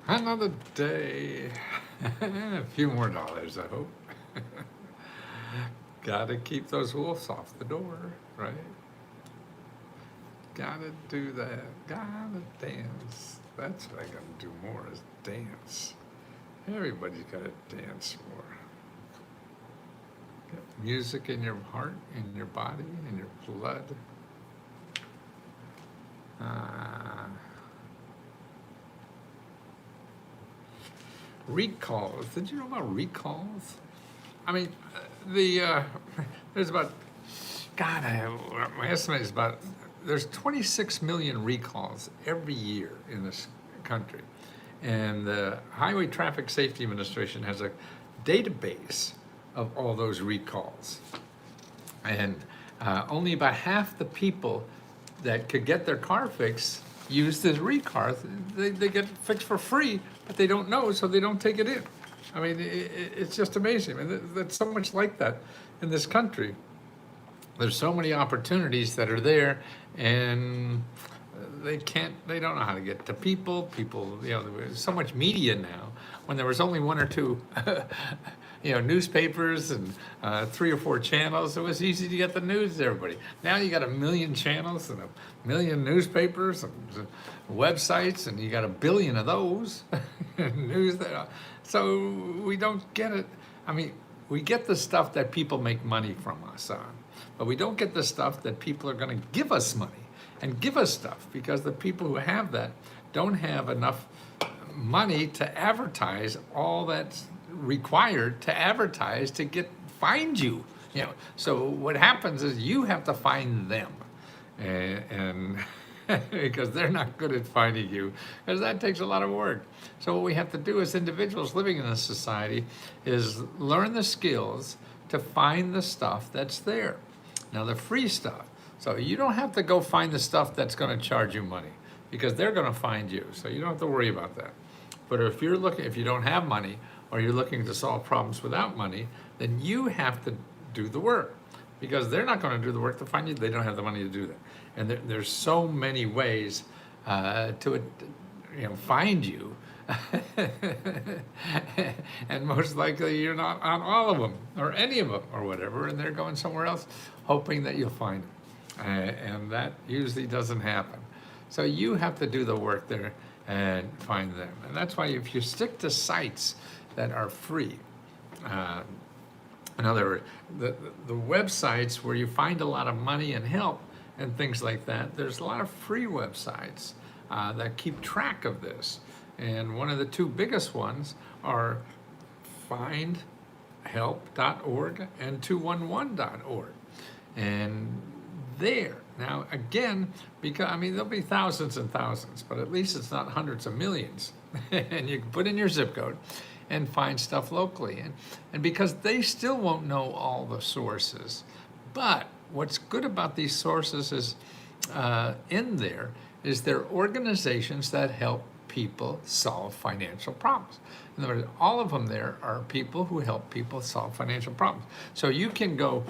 Another day. A few more dollars, I hope. Gotta keep those wolves off the door, right? Gotta do that. Gotta dance. That's what I gotta do more is dance. Everybody's gotta dance more. Get music in your heart, in your body, in your blood. Recalls. Did you know about recalls? I mean, there's about, God, my estimate is about, there's 26 million recalls every year in this country. And the Highway Traffic Safety Administration has a database of all those recalls. And only about half the people that could get their car fixed use this recall. They get it fixed for free, but they don't know, so they don't take it in. I mean, it's just amazing. I mean, there's so much like that in this country. There's so many opportunities that are there, and they don't know how to get to people. People, there's so much media now. When there was only one or two, newspapers and 3 or 4 channels, it was easy to get the news to everybody. Now you got 1 million channels and 1 million newspapers and websites, and you got 1 billion of those news. So we don't get it. I mean, we get the stuff that people make money from us on, but we don't get the stuff that people are going to give us money and give us stuff, because the people who have that don't have enough money to advertise all that's required to advertise to find you. So what happens is you have to find them, and because they're not good at finding you, because that takes a lot of work. So what we have to do as individuals living in this society is learn the skills to find the stuff that's there. Now, the free stuff. So you don't have to go find the stuff that's going to charge you money, because they're going to find you. So you don't have to worry about that. But if you don't have money, or you're looking to solve problems without money, then you have to do the work, because they're not going to do the work to find you. They don't have the money to do that. And there's so many ways to find you. And most likely you're not on all of them or any of them or whatever, and they're going somewhere else hoping that you'll find them. And that usually doesn't happen. So you have to do the work there and find them. And that's why if you stick to sites that are free, in other words, the websites where you find a lot of money and help and things like that, there's a lot of free websites that keep track of this. And one of the 2 biggest ones are findhelp.org and 211.org. And there, now again, because there'll be thousands and thousands, but at least it's not hundreds of millions. And you can put in your zip code and find stuff locally. And because they still won't know all the sources. But what's good about these sources is in there is they're organizations that help people solve financial problems. In other words, all of them there are people who help people solve financial problems. So you can go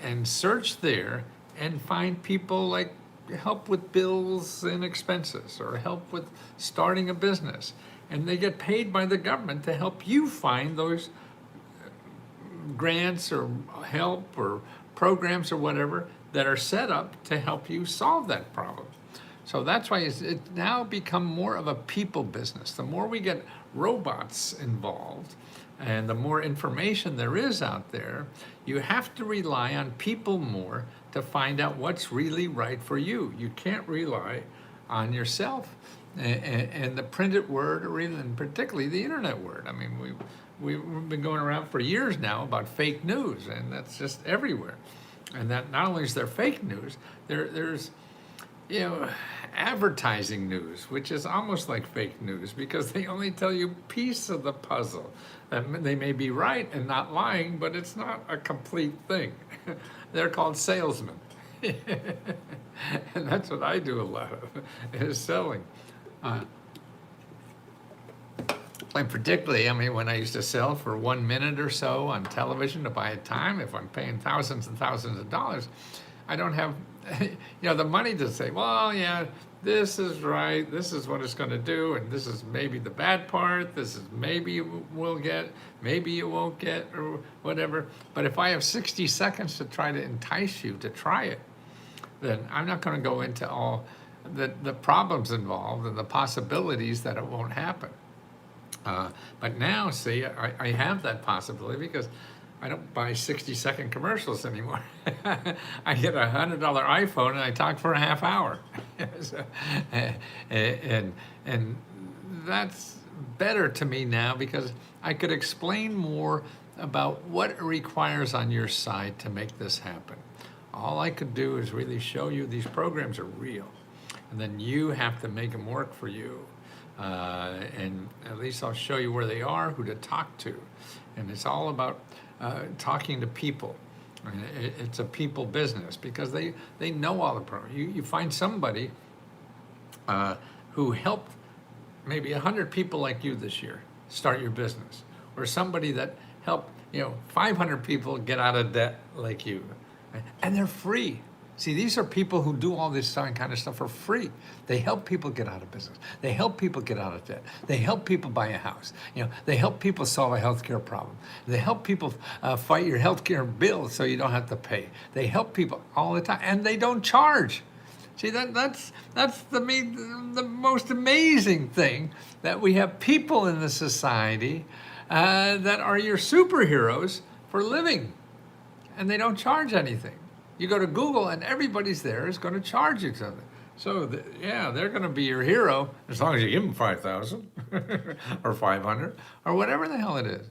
and search there and find people like help with bills and expenses, or help with starting a business. And they get paid by the government to help you find those grants or help or programs or whatever that are set up to help you solve that problem. So that's why it's now become more of a people business. The more we get robots involved and the more information there is out there, you have to rely on people more to find out what's really right for you. You can't rely on yourself and the printed word, or even particularly the internet word. I mean, we've been going around for years now about fake news, and that's just everywhere. And that not only is there fake news, there's advertising news, which is almost like fake news, because they only tell you a piece of the puzzle. They may be right and not lying, but it's not a complete thing. They're called salesmen. And that's what I do a lot of, is selling. And particularly, when I used to sell for 1 minute or so on television to buy a time, if I'm paying thousands and thousands of dollars, I don't have the money to say, well, yeah, this is right, this is what it's going to do, and this is maybe the bad part, this is maybe you will get, maybe you won't get, or whatever. But if I have 60 seconds to try to entice you to try it, then I'm not going to go into all the problems involved and the possibilities that it won't happen. But now, see, I have that possibility because I don't buy 60-second commercials anymore. I get a $100 iPhone and I talk for a half hour. So, and that's better to me now because I could explain more about what it requires on your side to make this happen. All I could do is really show you these programs are real. And then you have to make them work for you. And at least I'll show you where they are, who to talk to. And it's all about talking to people. I mean, it's a people business because they know all the programs. You find somebody who helped maybe 100 people like you this year start your business, or somebody that helped 500 people get out of debt like you, and they're free. See, these are people who do all this kind of stuff for free. They help people get out of business. They help people get out of debt. They help people buy a house. They help people solve a healthcare problem. They help people fight your healthcare bill so you don't have to pay. They help people all the time, and they don't charge. See, that's the most amazing thing, that we have people in the society that are your superheroes for living, and they don't charge anything. You go to Google and everybody's there is going to charge you something. So they're going to be your hero as long as you give them 5,000 or 500 or whatever the hell it is.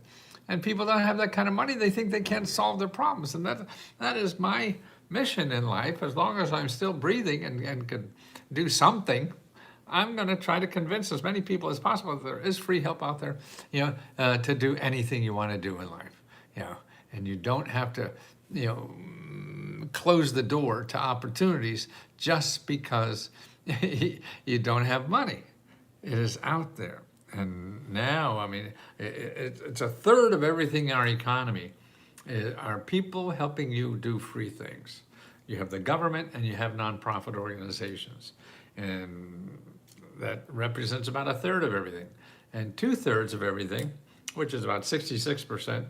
And people don't have that kind of money. They think they can't solve their problems. And that is my mission in life. As long as I'm still breathing and can do something, I'm going to try to convince as many people as possible that there is free help out there, to do anything you want to do in life. And you don't have to, close the door to opportunities just because you don't have money. It is out there. And now, I mean, it's a third of everything in our economy are people helping you do free things. You have the government and you have nonprofit organizations. And that represents about a third of everything. And 2/3 of everything, which is about 66%,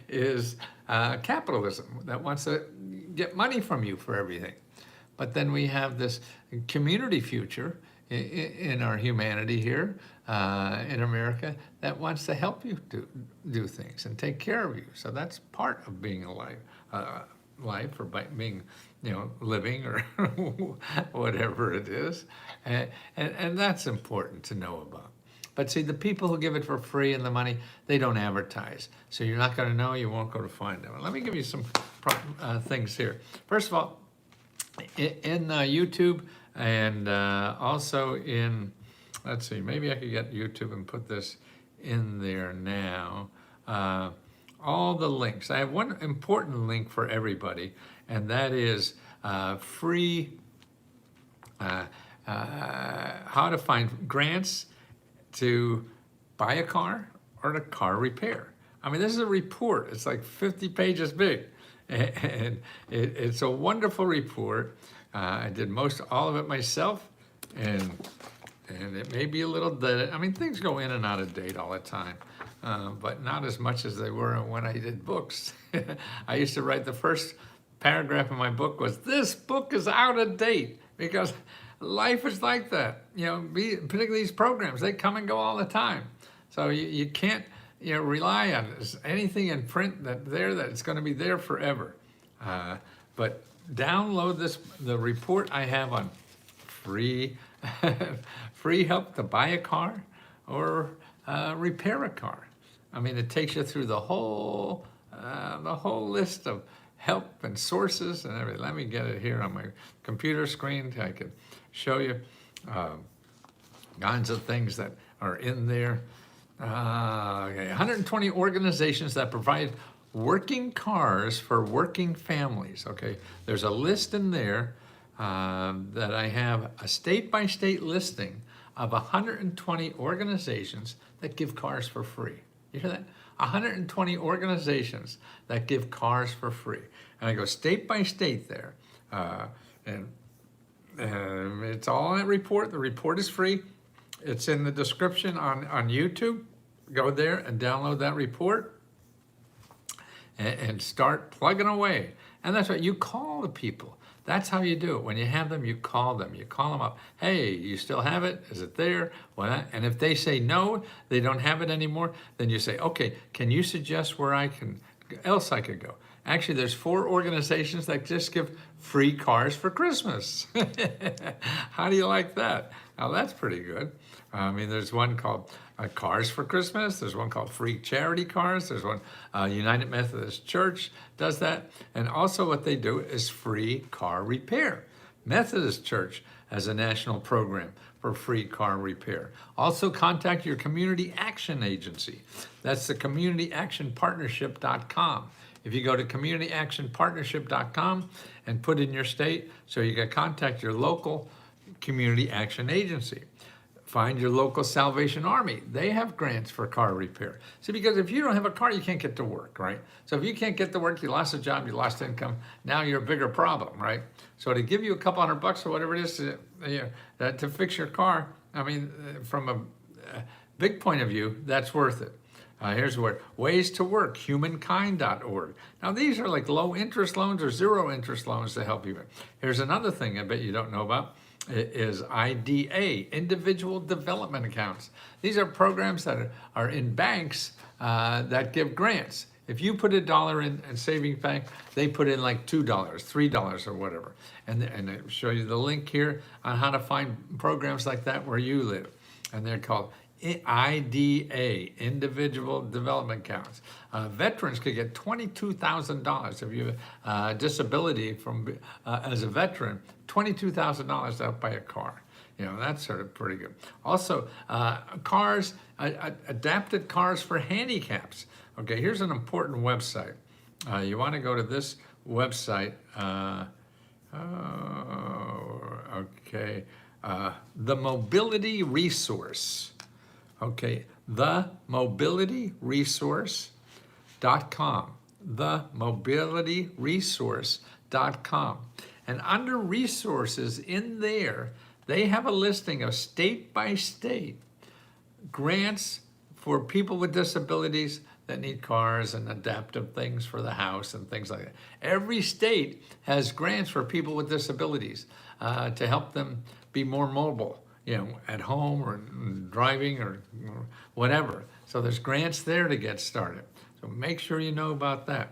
is capitalism that wants to get money from you for everything. But then we have this community future in our humanity here in America that wants to help you do things and take care of you. So that's part of being alive, life, or by being, living, or whatever it is. And that's important to know about. But see, the people who give it for free and the money, they don't advertise. So you're not going to know, you won't go to find them. Let me give you some things here. First of all, in YouTube and also in, let's see, maybe I could get YouTube and put this in there now. All the links. I have one important link for everybody, and that is free, how to find grants to buy a car or to car repair. I mean, this is a report. It's like 50 pages big. And it's a wonderful report. I did all of it myself, and it may be a little dated. I mean, things go in and out of date all the time, but not as much as they were when I did books. I used to write the first paragraph in my book was, "This book is out of date," because life is like that, particularly these programs, they come and go all the time. So you can't, rely on anything in print that it's going to be there forever. But download the report I have on free help to buy a car or repair a car. I mean, it takes you through the whole list of help and sources and everything. Let me get it here on my computer screen. I can show you kinds of things that are in there. 120 organizations that provide working cars for working families. Okay, there's a list in there that I have a state-by-state listing of 120 organizations that give cars for free. You hear that? 120 organizations that give cars for free. And I go state by state there. And It's all in that report. The report is free. It's in the description on YouTube. Go there and download that report and start plugging away. And that's right, you call the people. That's how you do it. When you have them, you call them. You call them up. Hey, you still have it? Is it there? And if they say no, they don't have it anymore, then you say, okay, can you suggest where I could go? Actually, there's 4 organizations that just give free cars for Christmas. How do you like that? Now, that's pretty good. I mean, there's one called Cars for Christmas. There's one called Free Charity Cars. There's one, United Methodist Church does that. And also what they do is free car repair. Methodist Church has a national program for free car repair. Also contact your community action agency. That's the communityactionpartnership.com. If you go to communityactionpartnership.com and put in your state, so you can contact your local community action agency. Find your local Salvation Army. They have grants for car repair. See, because if you don't have a car, you can't get to work, right? So if you can't get to work, you lost a job, you lost income, now you're a bigger problem, right? So to give you a couple $100 or whatever it is to fix your car, I mean, from a big point of view, that's worth it. Here's where ways to work, humankind.org. Now these are like low interest loans or zero interest loans to help you. Here's another thing I bet you don't know about is IDA, Individual Development Accounts. These are programs that are in banks that give grants. If you put $1 in savings bank, they put in like $2, $3 or whatever. And they show you the link here on how to find programs like that where you live. And they're called IDA, Individual Development Accounts. Veterans could get $22,000 if you have a disability from as a veteran, $22,000 to help buy a car. You know, that's sort of pretty good. Also, cars, adapted cars for handicaps. Okay, here's an important website. You want to go to this website. The Mobility Resource. Okay, themobilityresource.com, themobilityresource.com. And under resources in there, they have a listing of state by state grants for people with disabilities that need cars and adaptive things for the house and things like that. Every state has grants for people with disabilities to help them be more mobile, you know, at home or driving or whatever. So there's grants there to get started. So make sure you know about that.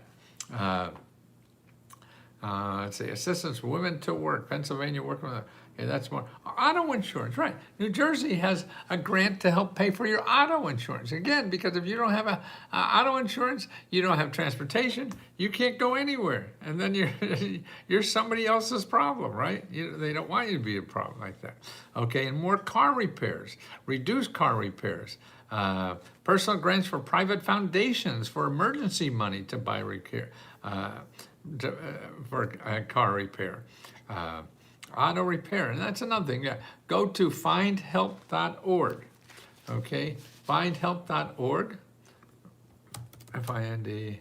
Let's see, assistance for women to work, Pennsylvania working with, okay, that's more. Auto insurance, right. New Jersey has a grant to help pay for your auto insurance. Again, because if you don't have auto insurance, you don't have transportation, you can't go anywhere. And then you're somebody else's problem, right? They don't want you to be a problem like that. Okay, and more car repairs, reduce car repairs. Personal grants for private foundations for emergency money to buy repair. For car repair, auto repair, and that's another thing. Yeah, go to findhelp.org. Okay, findhelp.org. FIND.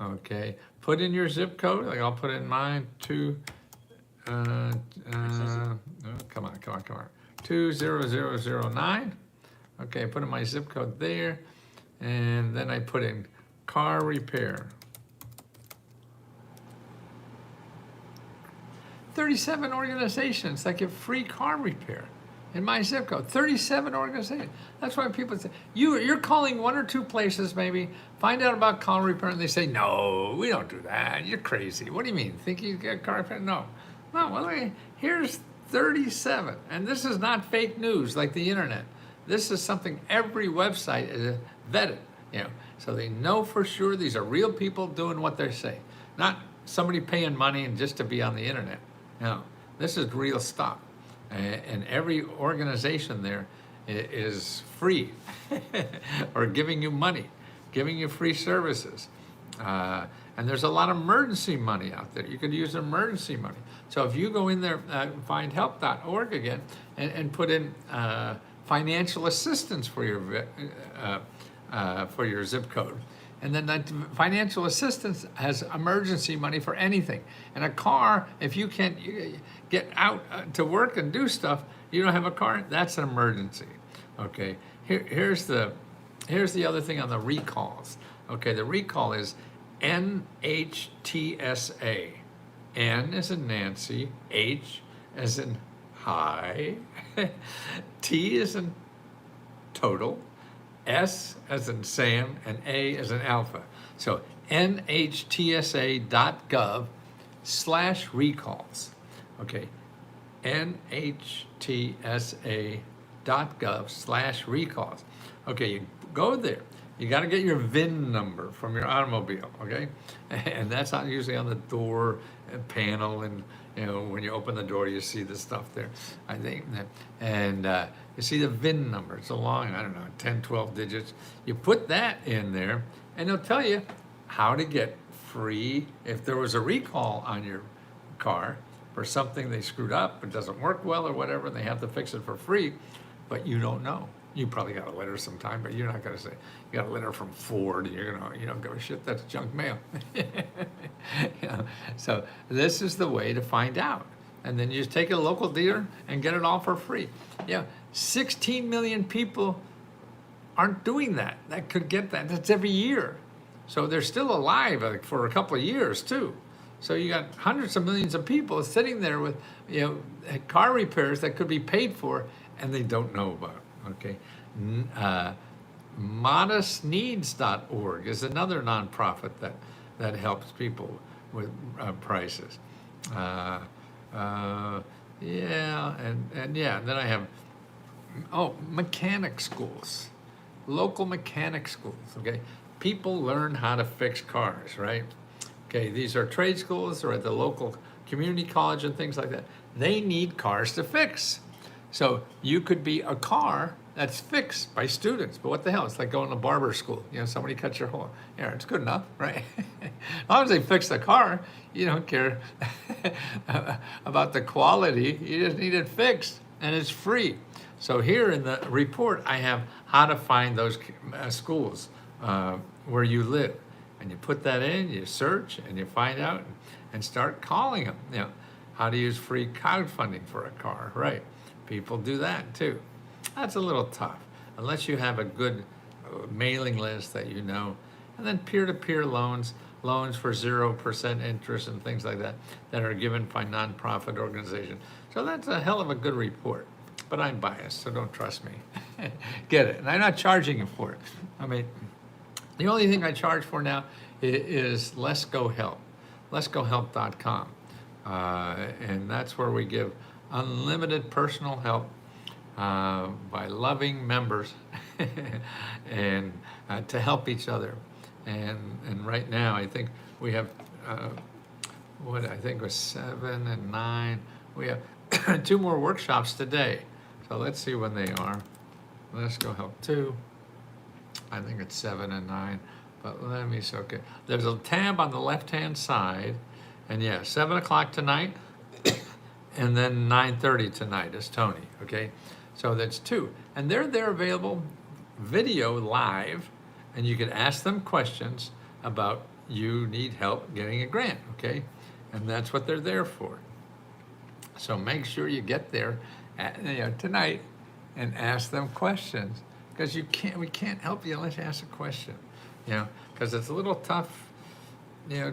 Okay, put in your zip code. Like I'll put in mine. Come on. 20009. Okay, put in my zip code there, and then I put in car repair. 37 organizations that give free car repair in my zip code. 37 organizations. That's why people say, you're calling 1 or 2 places maybe, find out about car repair, and they say, no, we don't do that. You're crazy. What do you mean? Think you get car repair? No. No, well, here's 37. And this is not fake news like the internet. This is something every website is vetted, you know. So they know for sure these are real people doing what they're saying. Not somebody paying money and just to be on the internet. No, this is real stuff. And every organization there is free or giving you money, giving you free services. And there's a lot of emergency money out there. You could use emergency money. So if you go in there, findhelp.org again, and put in financial assistance for your zip code, And then that financial assistance has emergency money for anything. And a car, if you can't get out to work and do stuff, you don't have a car, that's an emergency. Okay, here's the other thing on the recalls. Okay, the recall is NHTSA. N as in Nancy, H as in high, T as in total, S as in Sam, and A as in alpha. So nhtsa.gov/recalls. Okay, nhtsa.gov/recalls. Okay, you go there. You got to get your VIN number from your automobile, okay? And that's not usually on the door panel, and when you open the door, you see the stuff there. I think, and you see the VIN number. It's a long, 10, 12 digits. You put that in there, and it'll tell you how to get free. If there was a recall on your car for something they screwed up, it doesn't work well or whatever, they have to fix it for free, but you don't know. You probably got a letter sometime, but you're not going to say, you got a letter from Ford, you don't give a shit, that's junk mail. So this is the way to find out. And then you just take a local dealer and get it all for free. 16 million people aren't doing that. That could get that. That's every year. So they're still alive for a couple of years too. So you got hundreds of millions of people sitting there with car repairs that could be paid for, and they don't know about it. Okay, modestneeds.org is another nonprofit that helps people with prices. And then I have mechanic schools, local mechanic schools. Okay, people learn how to fix cars, right? Okay, these are trade schools or at the local community college and things like that. They need cars to fix. So you could be a car that's fixed by students, but what the hell? It's like going to barber school. Somebody cuts your hair. Yeah, it's good enough, right? As long as they fix the car, you don't care about the quality. You just need it fixed, and it's free. So here in the report, I have how to find those schools where you live. And you put that in, you search, and you find out, and start calling them. How to use free crowdfunding for a car, right? People do that too. That's a little tough, unless you have a good mailing list that you know. And then peer-to-peer loans for 0% interest and things like that are given by nonprofit organizations. So that's a hell of a good report. But I'm biased, so don't trust me. Get it. And I'm not charging you for it. The only thing I charge for now is Let's Go Help, letsgohelp.com. And that's where we give unlimited personal help by loving members and to help each other. And right now, I think we have, what I think was 7 and 9. We have 2 more workshops today. So let's see when they are. Let's Go Help 2. I think it's 7 and 9. But let me see. Okay. There's a tab on the left-hand side. And 7 o'clock tonight. And then 9:30 tonight is Tony, okay? So that's 2. And they're available video live, and you can ask them questions about you need help getting a grant, okay? And that's what they're there for. So make sure you get there tonight and ask them questions, because we can't help you unless you ask a question, because it's a little tough.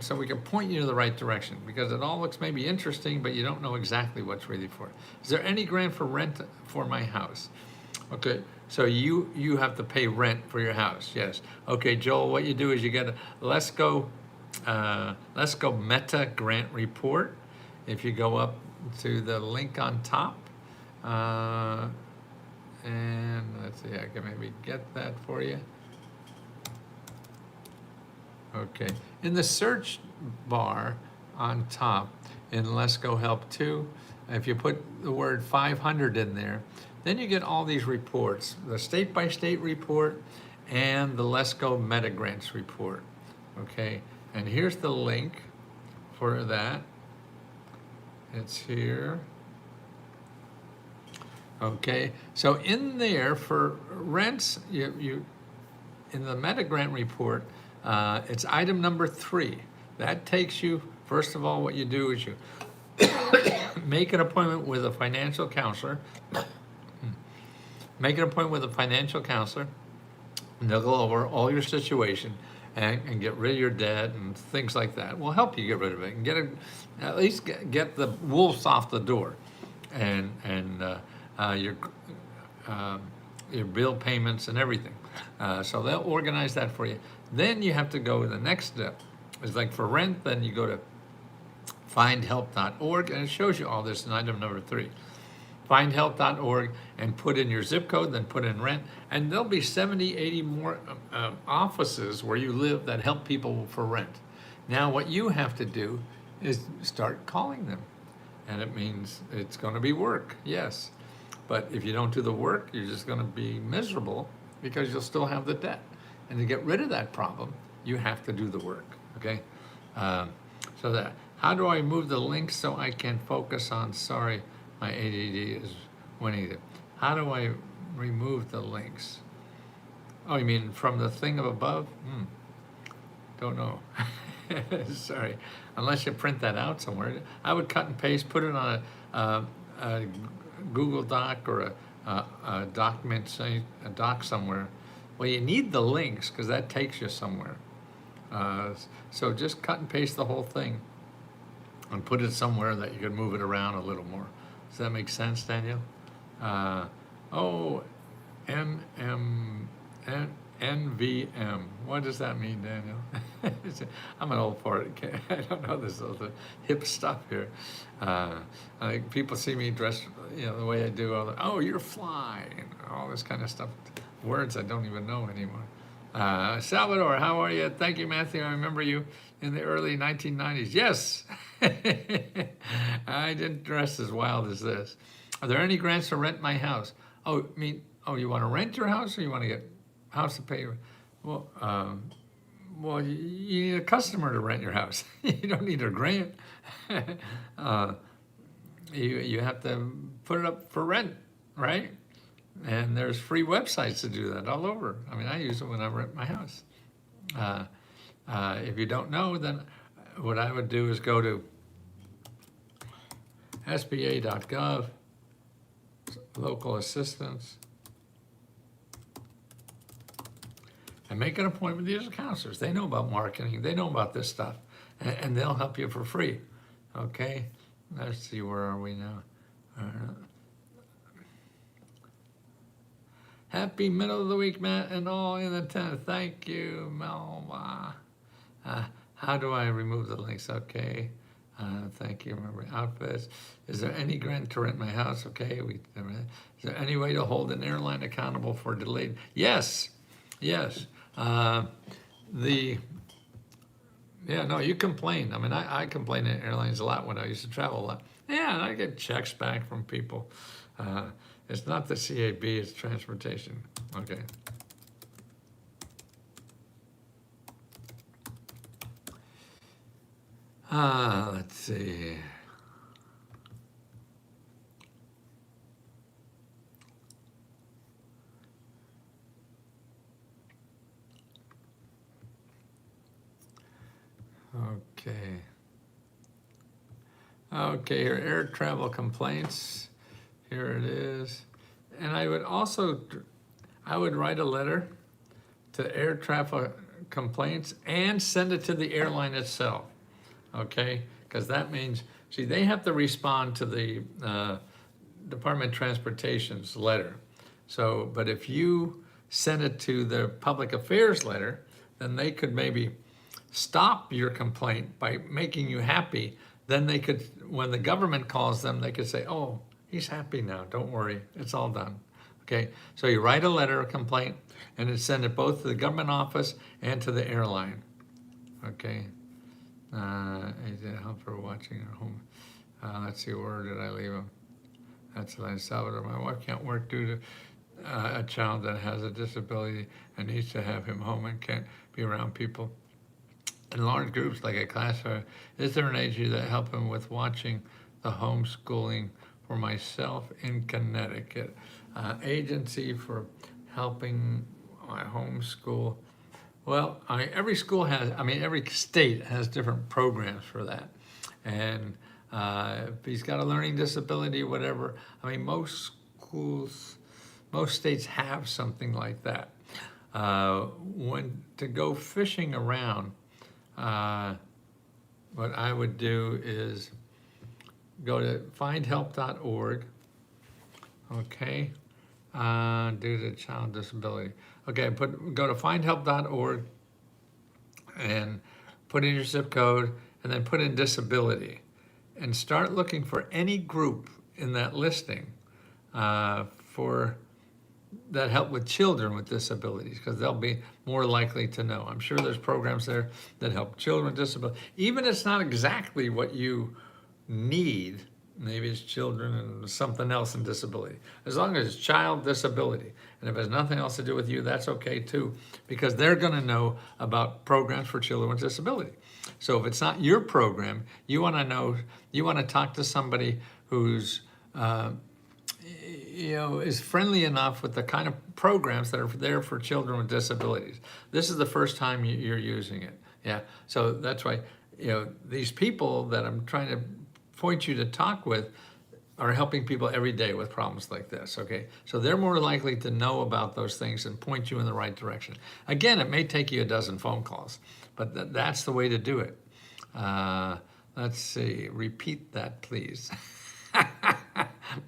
So we can point you to the right direction, because it all looks maybe interesting, but you don't know exactly what's really for it. Is there any grant for rent for my house? Okay, so you have to pay rent for your house, yes. Okay, Joel, what you do is you get a Let's Go Meta Grant Report. If you go up to the link on top, and let's see, I can maybe get that for you. Okay, in the search bar on top in Let's Go Help 2, if you put the word 500 in there, then you get all these reports, the state-by-state report and the Let's Go Meta Grants report, okay? And here's the link for that. It's here. Okay, so in there for rents, you in the Meta Grant report, It's item number 3. That takes you, first of all, what you do is you make an appointment with a financial counselor. Make an appointment with a financial counselor, and they'll go over all your situation and get rid of your debt and things like that. We'll help you get rid of it and at least get the wolves off the door, and your bill payments and everything. So they'll organize that for you. Then you have to go, the next step is like for rent, then you go to findhelp.org, and it shows you all this in item number 3. Findhelp.org, and put in your zip code, then put in rent, and there'll be 70, 80 more offices where you live that help people for rent. Now what you have to do is start calling them, and it means it's going to be work, yes, but if you don't do the work, you're just going to be miserable because you'll still have the debt. And to get rid of that problem, you have to do the work, okay? So that, how do I move the links so I can focus on, sorry, my ADD is winning it. How do I remove the links? Oh, you mean from the thing up above? Don't know. Sorry. Unless you print that out somewhere. I would cut and paste, put it on a Google Doc or a document, say a doc somewhere. Well, you need the links because that takes you somewhere. So just cut and paste the whole thing and put it somewhere that you can move it around a little more. Does that make sense, Daniel? NVM. What does that mean, Daniel? I'm an old fart. I don't know this other hip stuff here. People see me dressed, the way I do. Oh, you're fly, and all this kind of stuff. Words I don't even know anymore. Salvador, how are you? Thank you, Matthew. I remember you in the early 1990s. Yes. I didn't dress as wild as this. Are there any grants to rent my house? Oh, you want to rent your house, or you want to get a house to pay your? Well, you need a customer to rent your house. You don't need a grant. You have to put it up for rent, right? And there's free websites to do that all over. I mean, I use it when I rent my house. If you don't know, then what I would do is go to sba.gov, local assistance, and make an appointment with these counselors. They know about marketing. They know about this stuff, and they'll help you for free. Okay? Let's see, where are we now? Happy middle of the week, Matt, and all in attendance. Thank you, Melba. How do I remove the links? Okay. Thank you. Remember outfits. Is there any grant to rent my house? Okay. Is there any way to hold an airline accountable for delayed? Yes. Yes. You complain. I mean, I complain at airlines a lot when I used to travel a lot. Yeah, and I get checks back from people. It's not the CAB, it's transportation. Okay. Let's see. Okay. Okay, here, air travel complaints. Here it is. And I would write a letter to air traffic complaints and send it to the airline itself. Okay, because that means, see, they have to respond to the Department of Transportation's letter. So, but if you send it to the public affairs letter, then they could maybe stop your complaint by making you happy. Then they could, when the government calls them, they could say, oh, he's happy now, don't worry, it's all done. Okay, so you write a letter of complaint and then send it both to the government office and to the airline. Okay. Help for watching at home. Let's see, where did I leave him? That's El Salvador. My wife can't work due to a child that has a disability and needs to have him home and can't be around people in large groups like a class. Is there an agency that help him with watching the homeschooling for myself in Connecticut? Agency for helping my homeschool Well, every school has, every state has different programs for that. And if he's got a learning disability, whatever, most schools, most states have something like that. When to go fishing around, what I would do is go to findhelp.org, okay, due to child disability. Okay, go to findhelp.org and put in your zip code and then put in disability and start looking for any group in that listing for that help with children with disabilities, because they'll be more likely to know. I'm sure there's programs there that help children with disabilities. Even if it's not exactly what you need, maybe it's children and something else in disability. As long as it's child disability, and if it has nothing else to do with you, that's okay too, because they're gonna know about programs for children with disability. So if it's not your program, you wanna know, you wanna talk to somebody who's is friendly enough with the kind of programs that are there for children with disabilities. This is the first time you're using it. Yeah, so that's why, these people that I'm trying to point you to talk with are helping people every day with problems like this, okay? So they're more likely to know about those things and point you in the right direction. Again, it may take you a dozen phone calls, but that's the way to do it. Let's see, repeat that, please.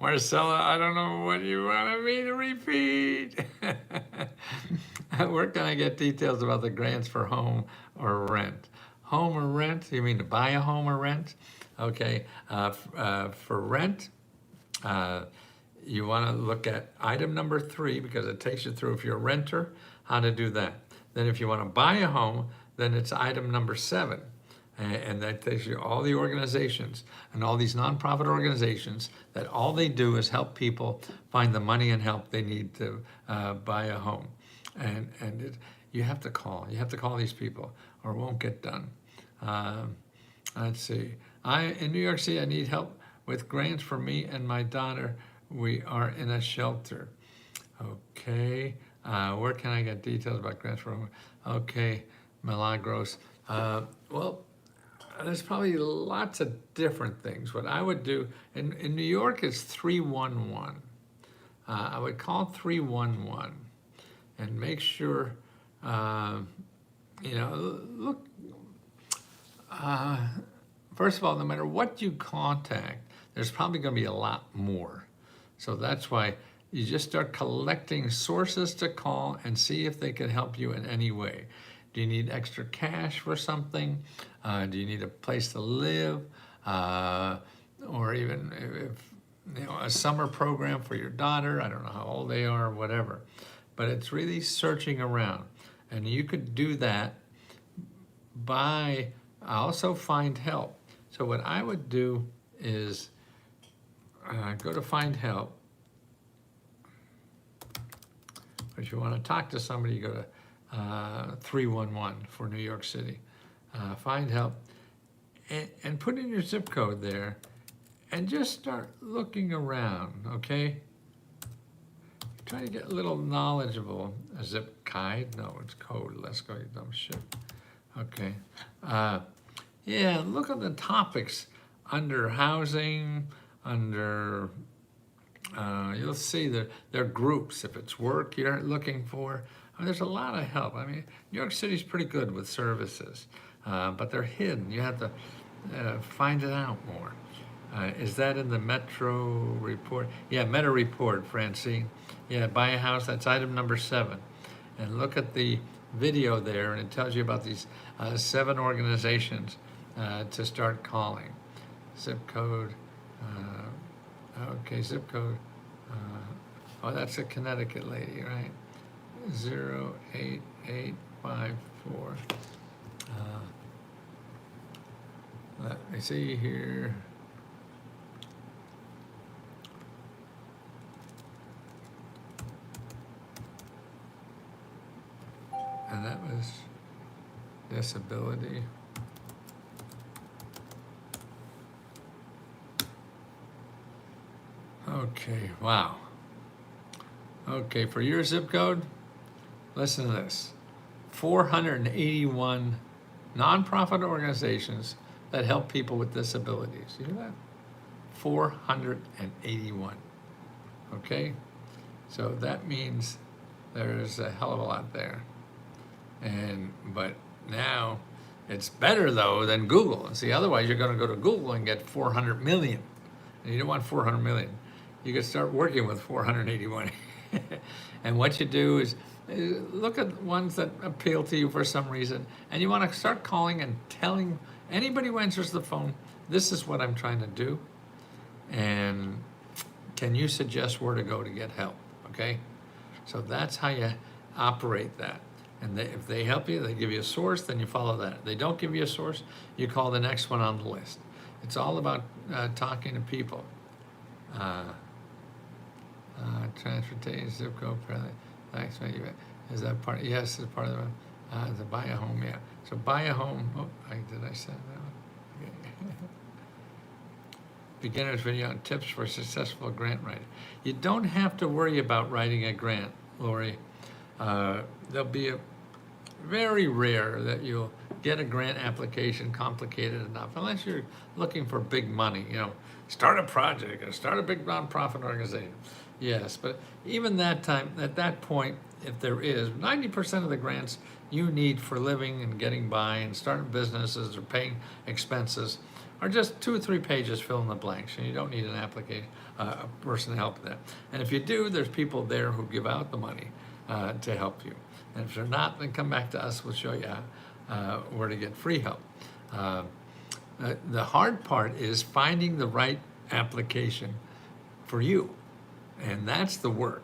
Marcella, I don't know what you want me to repeat. Where can I get details about the grants for home or rent? Home or rent? You mean to buy a home or rent? Okay, for rent, you want to look at item number 3 because it takes you through, if you're a renter, how to do that. Then if you want to buy a home, then it's item number 7. And that takes you all the organizations and all these nonprofit organizations that all they do is help people find the money and help they need to buy a home. You have to call. You have to call these people or it won't get done. Let's see. In New York City, I need help with grants for me and my daughter. We are in a shelter. Okay. Where can I get details about grants for home? Okay, Milagros. Well, there's probably lots of different things. What I would do, in New York, it's 311. I would call 311 and make sure, look, first of all, no matter what you contact, there's probably going to be a lot more. So that's why you just start collecting sources to call and see if they can help you in any way. Do you need extra cash for something? Do you need a place to live? Or even if, a summer program for your daughter, I don't know how old they are, whatever. But it's really searching around. And you could do that by also find help. So what I would do is go to find help. If you want to talk to somebody, you go to 311 for New York City. Find help and put in your zip code there and just start looking around, okay? Try to get a little knowledgeable. A zip code? No, it's code. Let's go, you dumb shit. Okay. Yeah, look at the topics under housing, under, you'll see there are groups. If it's work you're looking for, there's a lot of help. New York City's pretty good with services, but they're hidden. You have to find it out more. Is that in the Metro report? Yeah, Meta report, Francine. Yeah, buy a house, that's item number 7. And look at the video there, and it tells you about these 7 organizations to start calling. Zip code, okay, zip code. Oh, that's a Connecticut lady, right? 08854. Let me see here. And that was disability. Okay, wow. Okay, for your zip code, listen to this. 481 nonprofit organizations that help people with disabilities. You hear that? 481. Okay? So that means there's a hell of a lot there. But now it's better though than Google. See, otherwise you're going to go to Google and get 400 million. And you don't want 400 million. You can start working with 481. And what you do is look at ones that appeal to you for some reason, and you want to start calling and telling anybody who answers the phone, this is what I'm trying to do, and can you suggest where to go to get help, okay? So that's how you operate that. And if they help you, they give you a source, then you follow that. If they don't give you a source, you call the next one on the list. It's all about talking to people. Transportation, zip code, thanks, is that part? Yes, it's part of the buy a home, yeah. So buy a home, did I say that one? Okay. Beginner's video on tips for successful grant writing. You don't have to worry about writing a grant, Lori. There'll be a very rare that you'll get a grant application complicated enough, unless you're looking for big money, start a project or start a big nonprofit organization. Yes, but even that time, at that point, if there is, 90% of the grants you need for living and getting by and starting businesses or paying expenses are just 2 or 3 pages fill in the blanks, and you don't need an application, a person to help with that. And if you do, there's people there who give out the money to help you. And if they're not, then come back to us. We'll show you where to get free help. The hard part is finding the right application for you. And that's the work.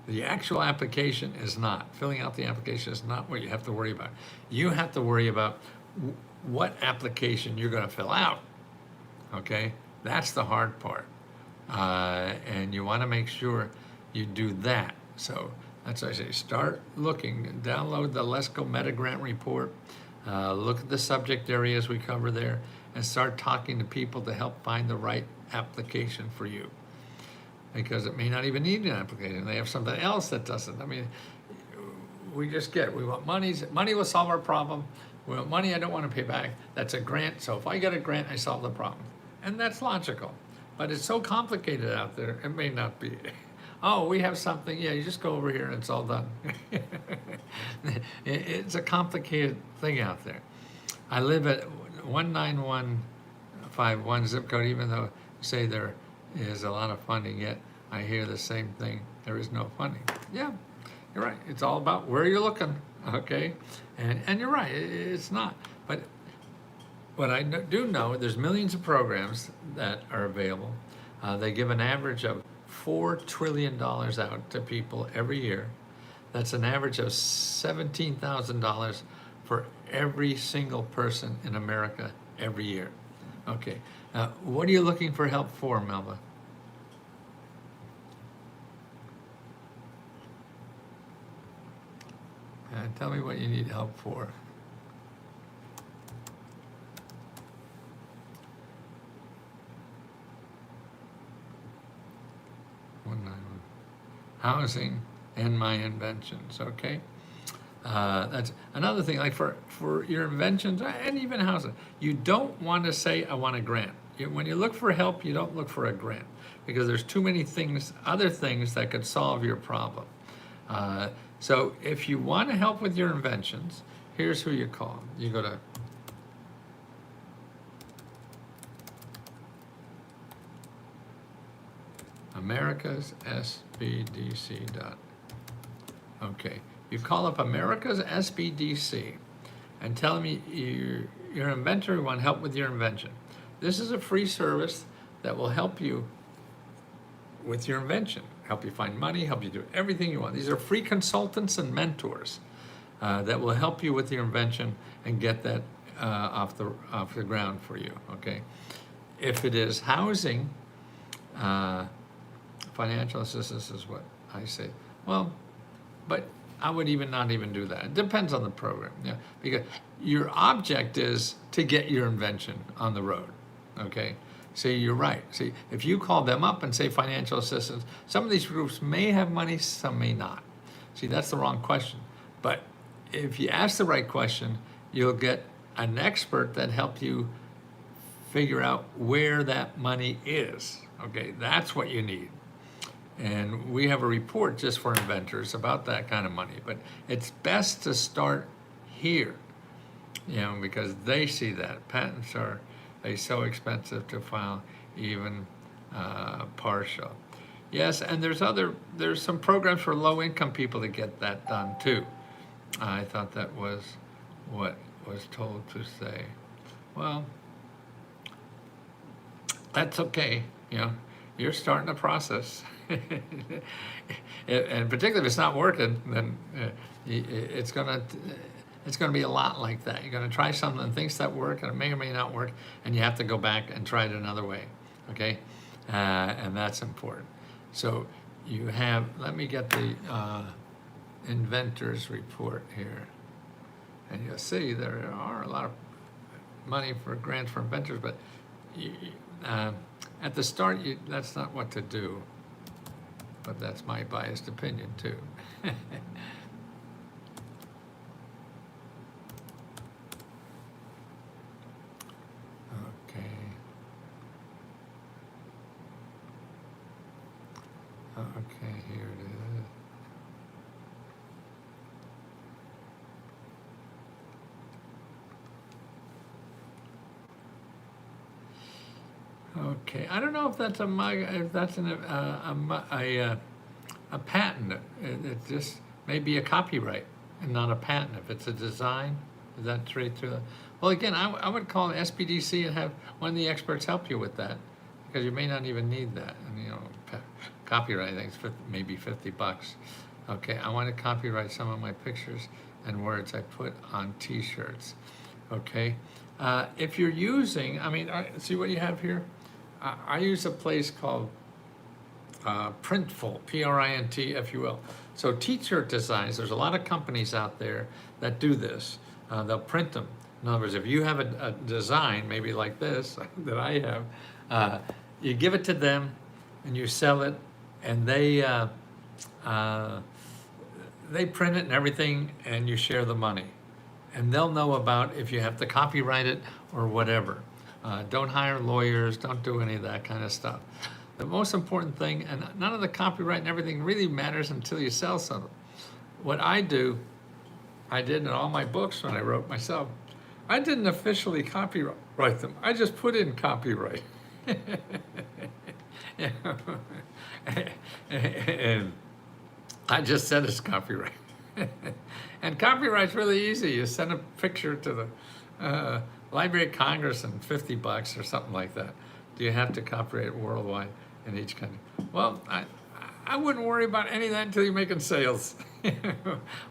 The actual application is not. Filling out the application is not what you have to worry about. You have to worry about what application you're going to fill out. Okay? That's the hard part. And you want to make sure you do that. So that's why I say start looking. Download the Let's Go Meta Grant Report. Look at the subject areas we cover there and start talking to people to help find the right application for you. Because it may not even need an application. They have something else that doesn't. I mean, we want money. Money will solve our problem. We want money I don't want to pay back. That's a grant. So if I get a grant, I solve the problem. And that's logical. But it's so complicated out there, it may not be. Oh, we have something. Yeah, you just go over here and it's all done. It's a complicated thing out there. I live at 19151 zip code, even though you say there is a lot of funding, yet I hear the same thing. There is no funding. Yeah, you're right. It's all about where you're looking, okay? And you're right, it's not. But what I do know, there's millions of programs that are available. They give an average of $4 trillion out to people every year. That's an average of $17,000 for every single person in America every year. Okay, what are you looking for help for, Melba? Tell me what you need help for. Housing and my inventions, okay? That's another thing, like for your inventions and even housing, you don't want to say, I want a grant. When you look for help, you don't look for a grant because there's too many things, other things that could solve your problem. So if you want to help with your inventions, here's who you call. You go to America's SBDC. Okay, you call up America's SBDC and tell them you're an inventor, you want help with your invention. This is a free service that will help you with your invention, help you find money, help you do everything you want. These are free consultants and mentors that will help you with your invention and get that off the ground for you, okay? If it is housing, financial assistance is what I say. Well, but I would not even do that. It depends on the program, yeah, because your object is to get your invention on the road, okay? See, you're right. See, if you call them up and say financial assistance, some of these groups may have money, some may not. See, that's the wrong question. But if you ask the right question, you'll get an expert that helps you figure out where that money is. Okay, that's what you need. And we have a report just for inventors about that kind of money. But it's best to start here, because they see that. Patents are so expensive to file, even partial. Yes, and there's some programs for low-income people to get that done too. I thought that was what was told to say. Well, that's okay, you're starting a process. And particularly if it's not working, then it's gonna be a lot like that. You're gonna try something and thinks that work, and it may or may not work, and you have to go back and try it another way, okay? And that's important. So you have, let me get the inventors report here. And you'll see there are a lot of money for grants for inventors, but at the start, that's not what to do. But that's my biased opinion too. Okay, here it is. Okay, I don't know if that's a patent. It just may be a copyright and not a patent. If it's a design, is that straight through? Well, again, I would call SBDC and have one of the experts help you with that, because you may not even need that. And, copyright, I think it's maybe $50. Okay, I want to copyright some of my pictures and words I put on T-shirts. Okay, if you're using, see what you have here? I use a place called Printful, Printful. So T-shirt designs, there's a lot of companies out there that do this. They'll print them. In other words, if you have a design, maybe like this, that I have, you give it to them and you sell it, and they print it and everything, and you share the money. And they'll know about if you have to copyright it or whatever. Don't hire lawyers, don't do any of that kind of stuff. The most important thing, and none of the copyright and everything really matters until you sell something. What I did in all my books when I wrote myself, I didn't officially copyright them. I just put in copyright. And I just said it's copyright. And copyright's really easy. You send a picture to the Library of Congress and $50 or something like that. Do you have to copyright it worldwide in each country? Well, I wouldn't worry about any of that until you're making sales.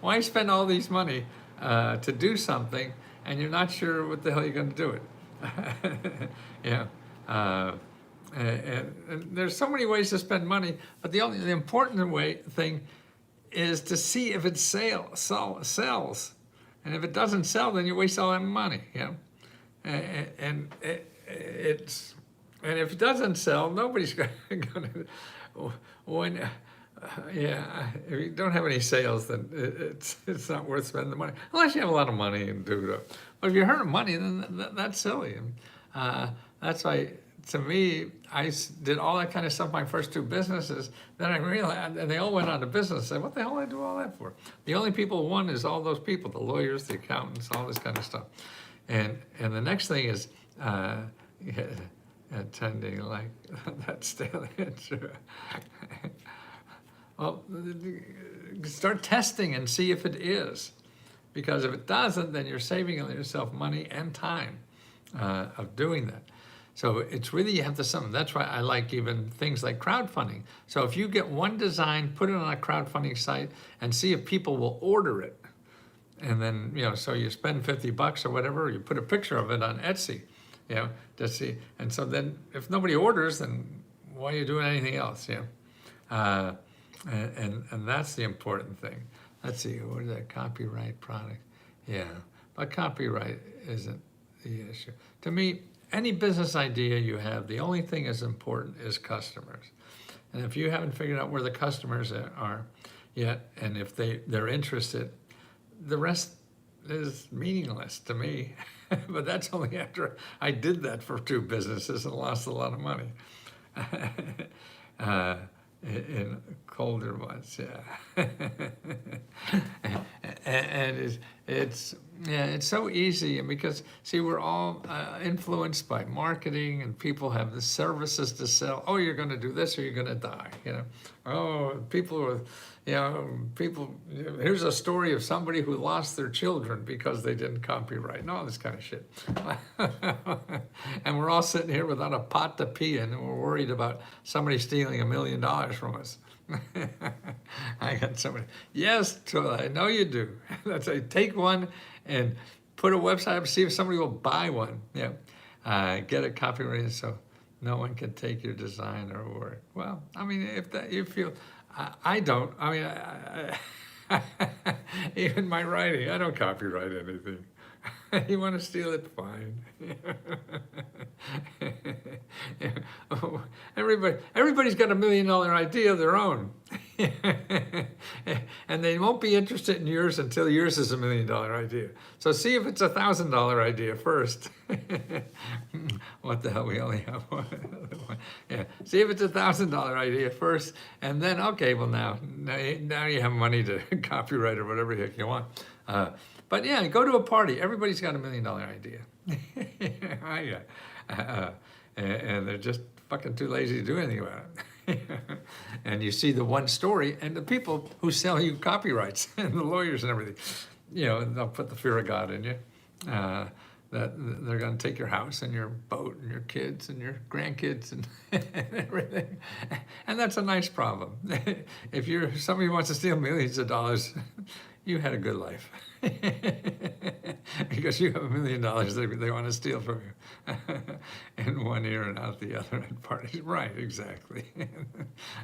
Why spend all these money to do something and you're not sure what the hell you're going to do it? And there's so many ways to spend money, but the important thing is to see if it sells. And if it doesn't sell, then you waste all that money. And if it doesn't sell, nobody's going to. If you don't have any sales, then it's not worth spending the money, unless you have a lot of money and do it. But if you're hurting money, then that's silly. That's why, to me, I did all that kind of stuff my first two businesses. Then I realized, and they all went out of business. I said, what the hell did I do all that for? The only people who won is all those people, the lawyers, the accountants, all this kind of stuff. And the next thing is attending like that's daily. Well, start testing and see if it is. Because if it doesn't, then you're saving yourself money and time of doing that. So it's really, you have to something. That's why I like even things like crowdfunding. So if you get one design, put it on a crowdfunding site and see if people will order it. And then, so you spend $50 or whatever, or you put a picture of it on Etsy, to see. And so then if nobody orders, then why are you doing anything else, And that's the important thing. Let's see, what is that, copyright product? Yeah, but copyright isn't the issue. To me, any business idea you have, the only thing that's important is customers. And if you haven't figured out where the customers are yet, and if they're interested, the rest is meaningless to me. But that's only after I did that for 2 businesses and lost a lot of money. uh, in colder months, yeah. And it's so easy, and because see, we're all influenced by marketing, and people have the services to sell. Oh, you're going to do this, or you're going to die. Oh, people are, people. Here's a story of somebody who lost their children because they didn't copyright, and all this kind of shit. And we're all sitting here without a pot to pee in, and we're worried about somebody stealing $1 million from us. I got somebody. Yes, I know you do. That's a take one and put a website up, see if somebody will buy one. Yeah, get it copyrighted so no one can take your design or work. Well, I mean, if you, I don't. I mean, even my writing, I don't copyright anything. You want to steal it, fine. Everybody's got $1 million idea of their own. And they won't be interested in yours until yours is $1 million idea. So see if it's $1,000 idea first. What the hell, we only have one. Yeah. See if it's $1,000 idea first, and then, okay, well now you have money to copyright or whatever the heck you want. But yeah, go to a party. Everybody's got $1 million idea. And they're just fucking too lazy to do anything about it. And you see the one story, and the people who sell you copyrights and the lawyers and everything, they'll put the fear of God in you. That they're going to take your house and your boat and your kids and your grandkids and everything. And that's a nice problem. If somebody wants to steal millions of dollars, you had a good life. Because you have $1 million they want to steal from you. In one ear and out the other at parties. Right, exactly.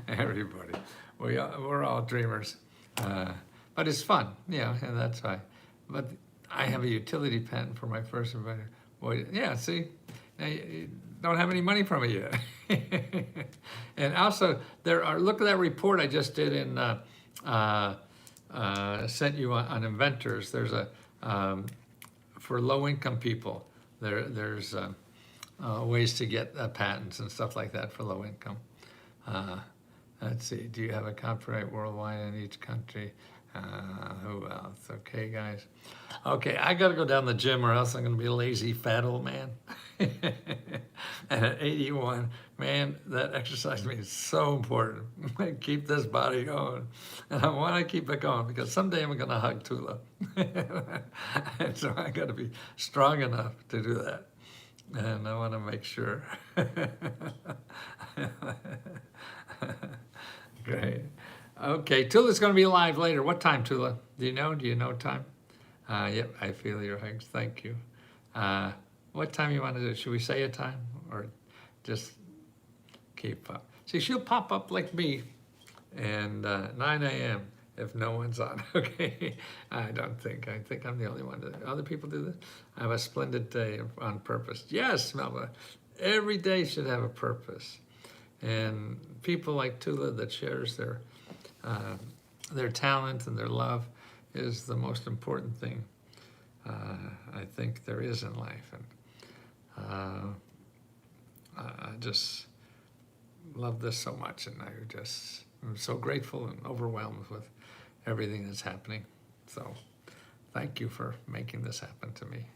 Everybody. We're all dreamers. But it's fun, and that's why. But I have a utility patent for my first inventor. Boy, yeah, see? Now you don't have any money from it yet. And also, look at that report I just did in sent you on inventors. There's for low-income people, there's ways to get patents and stuff like that for low income. Let's see, do you have a copyright worldwide in each country? Who else? Okay, guys. Okay, I gotta go down the gym or else I'm gonna be a lazy, fat old man. And at 81, man, that exercise to me is so important. Keep this body going. And I wanna keep it going because someday I'm gonna hug Tula. And so I gotta be strong enough to do that. And I wanna make sure. Great. Okay, Tula's going to be live later. What time, Tula? Do you know time? Yep, I feel your hugs. Thank you. What time you want to do? Should we say a time or just keep up? See, she'll pop up like me and 9 a.m. if no one's on. Okay, I think I'm the only one. Other people do this? I have a splendid day on purpose. Yes, Melba. Every day should have a purpose. And people like Tula that shares their talent and their love is the most important thing I think there is in life. And I just love this so much, and I'm so grateful and overwhelmed with everything that's happening. So thank you for making this happen to me.